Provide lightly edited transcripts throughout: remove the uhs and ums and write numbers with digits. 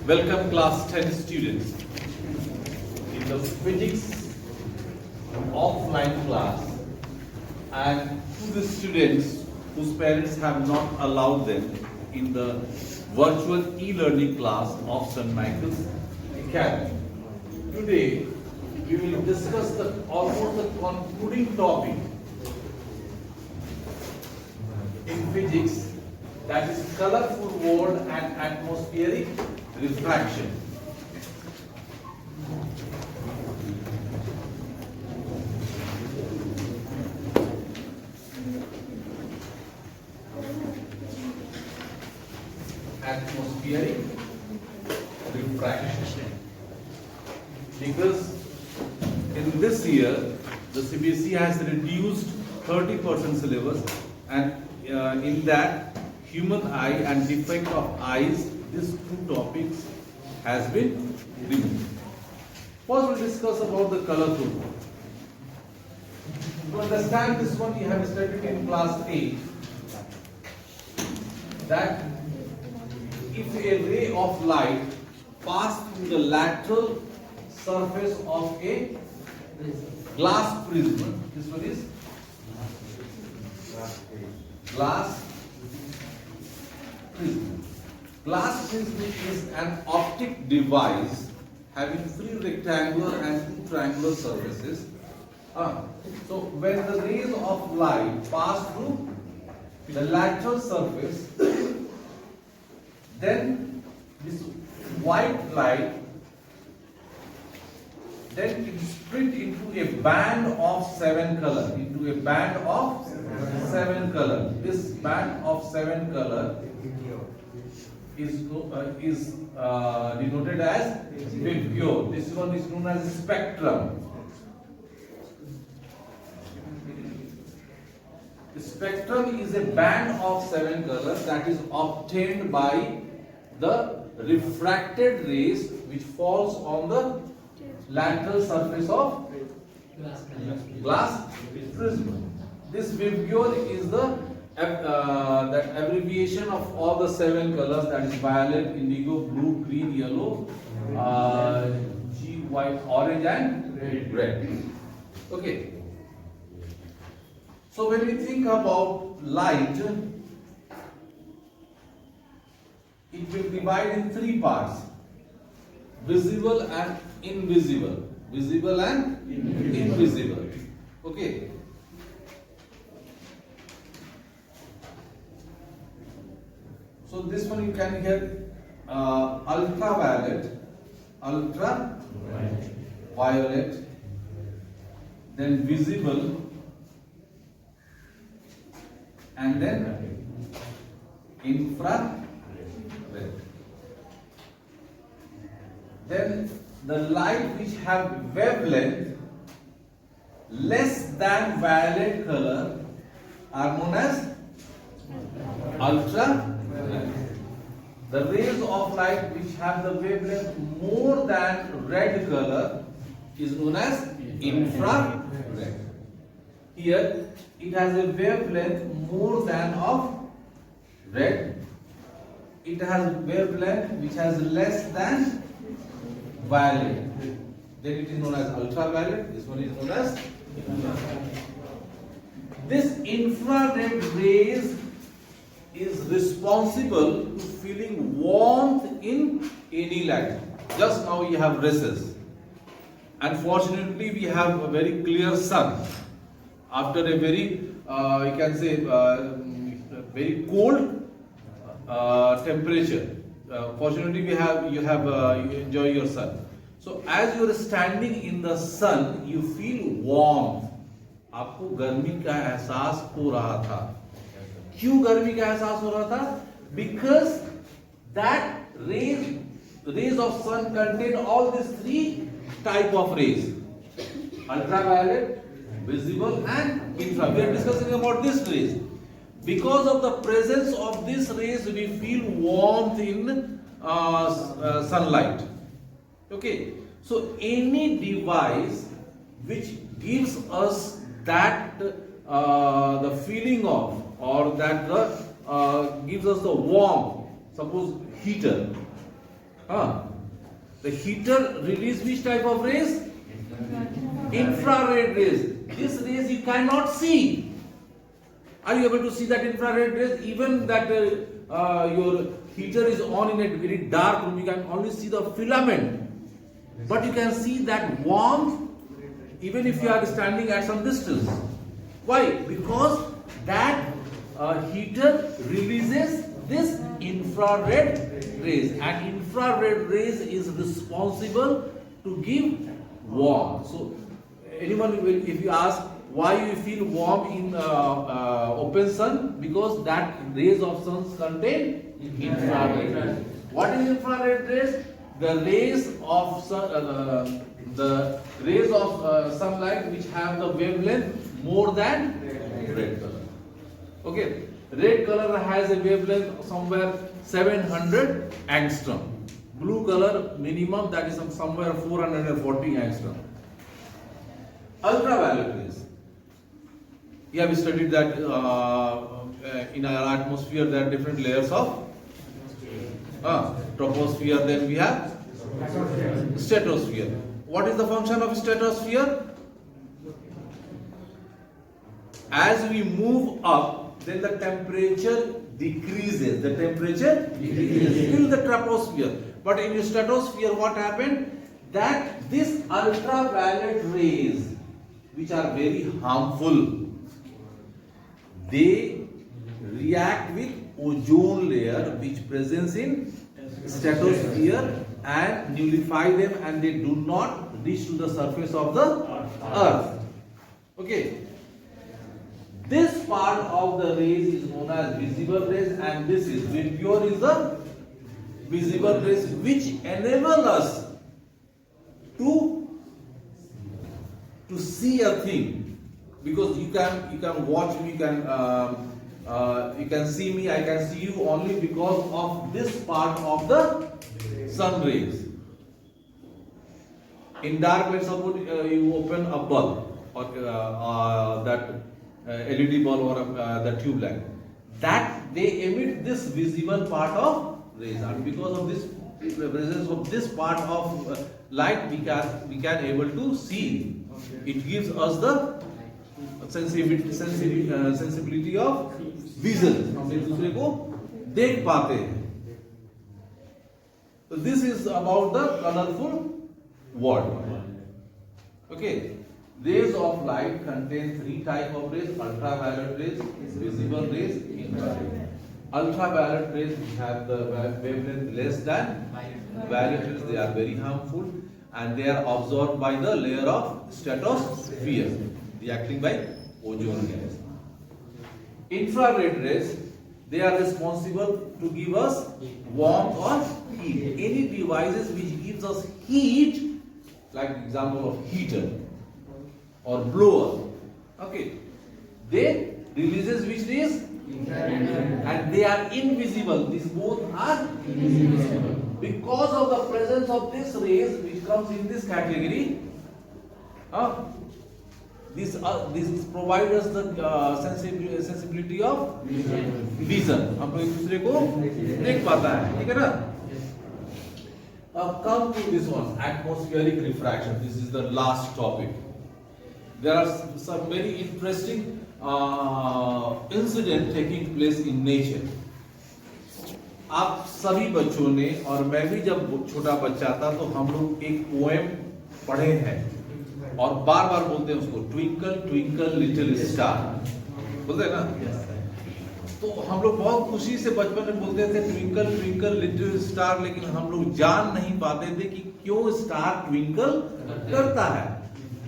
Welcome class 10 students in the physics offline class, and to the students whose parents have not allowed them in the virtual e-learning class of St. Michael's Academy. Today we will discuss the almost the concluding topic in physics, that is colorful world and atmospheric refraction. Atmospheric refraction. Because in this year the CBSE has reduced 30% syllabus, and in that human eye and defect of eyes, these two topics has been removed. First we'll discuss about the colorful world. To understand this one, you have studied in class 8 that if a ray of light passes through the lateral surface of a glass prism, this one is glass prism. Glass prism is an optic device having three rectangular and two triangular surfaces. So when the rays of light pass through the lateral surface, then this white light then it is split into a band of 7 color. This band of 7 color is denoted as vibgyor. This one is known as spectrum. The spectrum is a band of 7 colors that is obtained by the refracted rays which falls on the lateral surface of glass prism. This vibgyor is the that abbreviation of all the 7 colors, that is violet, indigo, blue, green, yellow, white, orange and red. Okay. So when we think about light, it will divide in 3 parts: visible and invisible. Visible and invisible. Okay. So this one you can hear ultraviolet, then visible, and then infrared. Then the light which have wavelength less than violet color are known as ultraviolet. The rays of light which have the wavelength more than red color is known as infrared. Here it has a wavelength more than of red. It has wavelength which has less than violet. Then it is known as ultraviolet. This one is known as infrared. This infrared rays is responsible to feeling warmth in any light. Just now you have races. Unfortunately, we have a very clear sun. After a very, you can say, very cold temperature. Fortunately, you enjoy your sun. So as you are standing in the sun, you feel warmth. आपको गर्मी का एहसास हो रहा था. क्यों गर्मी का एहसास हो रहा था? Because that rays of sun contain all these 3 type of rays: ultraviolet, visible and infrared. We are discussing about these rays. Because of the presence of these rays, we feel warmth in sunlight. Okay. So any device which gives us that the feeling of, or that gives us the warmth, suppose heater, The heater release which type of rays? Infrared rays. These rays you cannot see. Are you able to see that infrared rays? Even that your heater is on in a very dark room, you can only see the filament. But you can see that warmth even if you are standing at some distance. Why? Because that heater releases this infrared rays, and infrared rays is responsible to give warmth. So anyone will, if you ask why you feel warm in open sun, because that rays of sun contain infrared rays. What is infrared rays? The rays of sun, the rays of sunlight which have the wavelength more than red color. Okay, red color has a wavelength somewhere 700 angstrom. Blue color minimum, that is somewhere 440 angstrom. Ultraviolet rays. We have studied that in our atmosphere there are different layers of troposphere, then we have stratosphere. What is the function of stratosphere? As we move up, then the temperature decreases. The temperature decreases till the troposphere. But in the stratosphere, what happened? That this ultraviolet rays, which are very harmful, they react with ozone layer which presents in stratosphere and nullify them, and they do not reach to the surface of the earth. Okay. This part of the rays is known as visible rays, and this is VIBGYOR is the visible rays which enable us to see a thing, because you can watch me, you can see me, I can see you only because of this part of the sun rays. In dark, let's suppose you open a bulb or that LED bulb or the tube light, that they emit this visible part of rays, and because of this presence of this part of light, we can able to see. It gives us the sensibility of vision. हम एक दूसरे को देख पाते हैं. So this is about the colorful world. Okay. Rays of light contain three types of rays: ultraviolet rays, visible rays, infrared. Ultraviolet rays have the wavelength less than violet rays. They are very harmful, and they are absorbed by the layer of stratosphere, reacting by ozone gas. Infrared rays, they are responsible to give us warmth or heat. Any devices which gives us heat, like example of heater or blower, okay, they releases which rays? And they are invisible. These both are invisible. Because of the presence of this rays which comes in this category, this provides us the sensibility of vision. हम लोग एक दूसरे को देख पाता है, ठीक है ना? Come to this one, atmospheric refraction. This is the last topic. There are some very interesting incident taking place in nature. आप सभी बच्चों ने, और मैं भी जब छोटा बच्चा था तो हम लोग एक पोएम पढ़े हैं और बार बार बोलते हैं उसको, ट्विंकल ट्विंकल लिटिल स्टार, बोलते हैं ना? तो हम लोग बहुत खुशी से बचपन में बोलते थे ट्विंकल ट्विंकल लिटिल स्टार, लेकिन हम लोग जान नहीं पाते थे कि क्यों स्टार ट्विंकल करता है.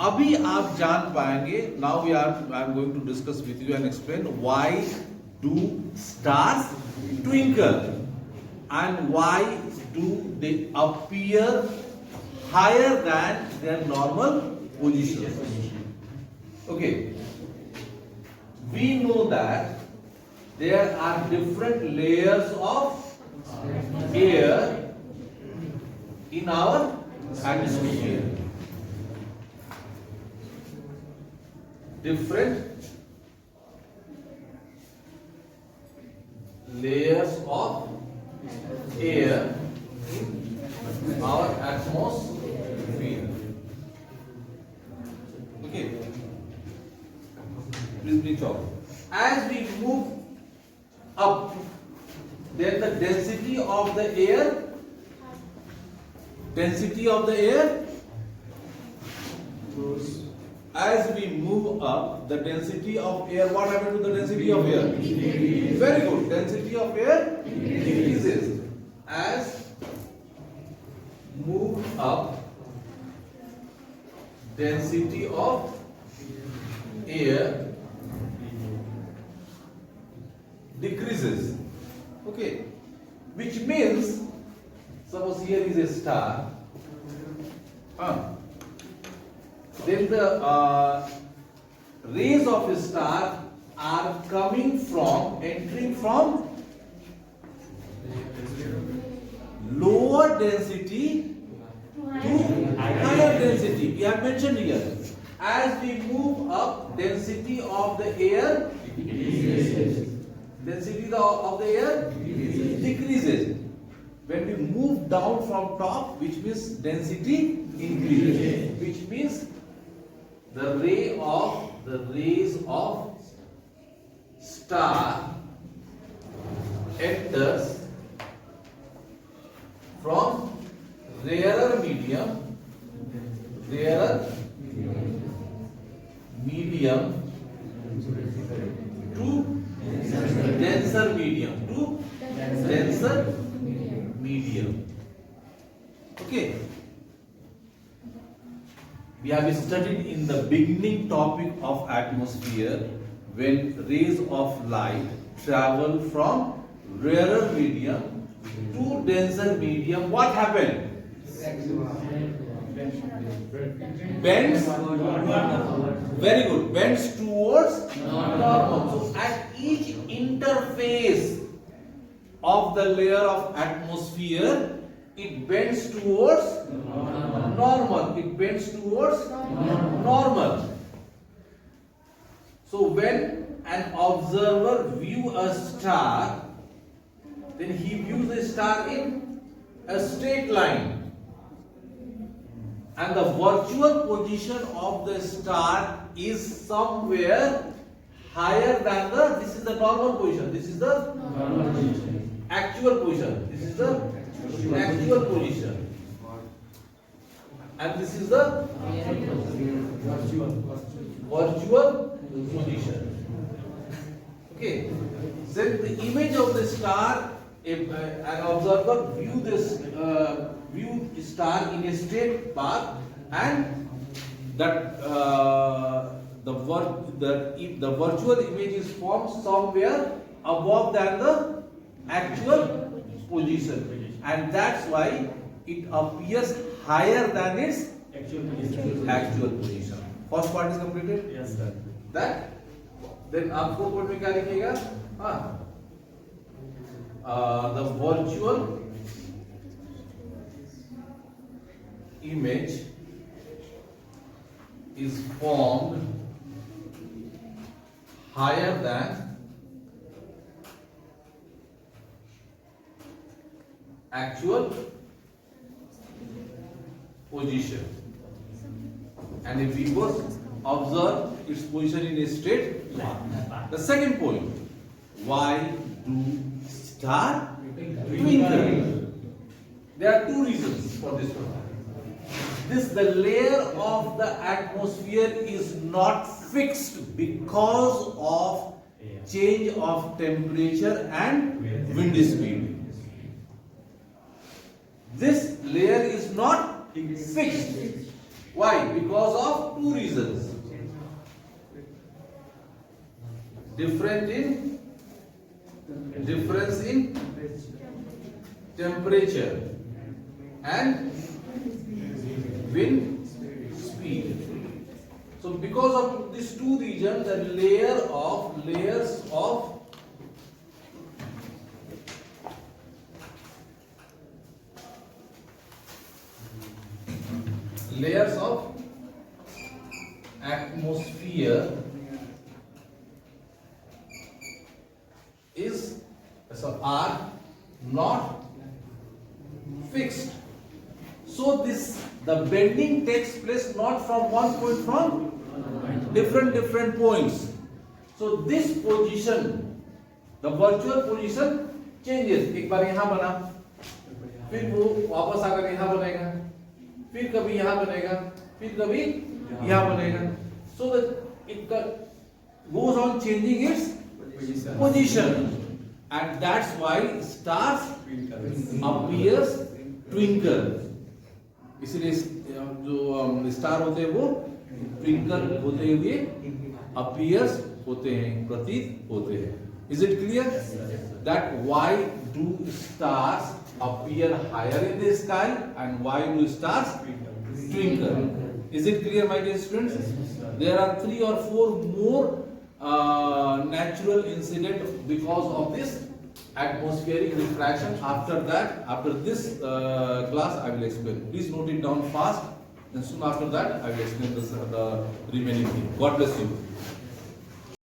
अभी आप जान पाएंगे. Now I am going to discuss with you and explain why do stars twinkle and why do they appear higher than their normal position. Okay, we know that there are different layers of air in our atmosphere. Different layers of air in chop. As we move up, then the density of the air, as we move up, the density of air, what happened to the density of air? Very good. Density of air decreases. As move up, density of air decreases. Okay, which means, suppose here is a star. Then the rays of a star are entering from lower density to higher density. We have mentioned here. As we move up, density of the air decreases. When we move down from top, which means density increases, which means the rays of star enters from rarer medium to denser medium. Okay. We have studied in the beginning topic of atmosphere when rays of light travel from rarer medium to denser medium. What happened? Bends. Very good. Bends towards normal. So at each interface of the layer of atmosphere, it bends towards normal. It bends towards normal. So when an observer views a star, then he views a star in a straight line. And the virtual position of the star is somewhere higher than this is the normal position. This is the actual position. This is the actual position. And this is the virtual position. Okay. Then the image of the star, an observer view star in a straight path, and that if the virtual image is formed somewhere above than the actual position, and that's why it appears higher than its actual position. First part is completed. Yes, sir. That then आपको code में क्या लिखिएगा? The virtual image is formed higher than actual position, and if we go observe its position in a straight line. The second point, why do star twinkle? There are two reasons for this one. The layer of the atmosphere is not fixed because of change of temperature and wind speed. This layer is not fixed. Why? Because of two reasons. Difference in temperature and wind speed. So because of these two regions, the layers of atmosphere are not fixed. So the bending takes place not from one point, from different points. So this position, the virtual position changes. एक बार यहाँ बना, फिर वो वापस आकर यहाँ बनेगा, फिर कभी यहाँ बनेगा, फिर कभी यहाँ बनेगा. So that it goes on changing its position, and that's why stars appears twinkle. इसलिए जो स्टार होते हैं वो ट्विंकल होते हुए appears होते हैं, प्रतीत होते हैं. Is it clear that why do stars appear higher in the sky and why do stars twinkle? Is it clear, my dear students? There are 3 or 4 more natural incidents because of this atmospheric refraction. After that, after this class, I will explain. Please note it down fast, and soon after that, I will explain the remaining thing. God bless you.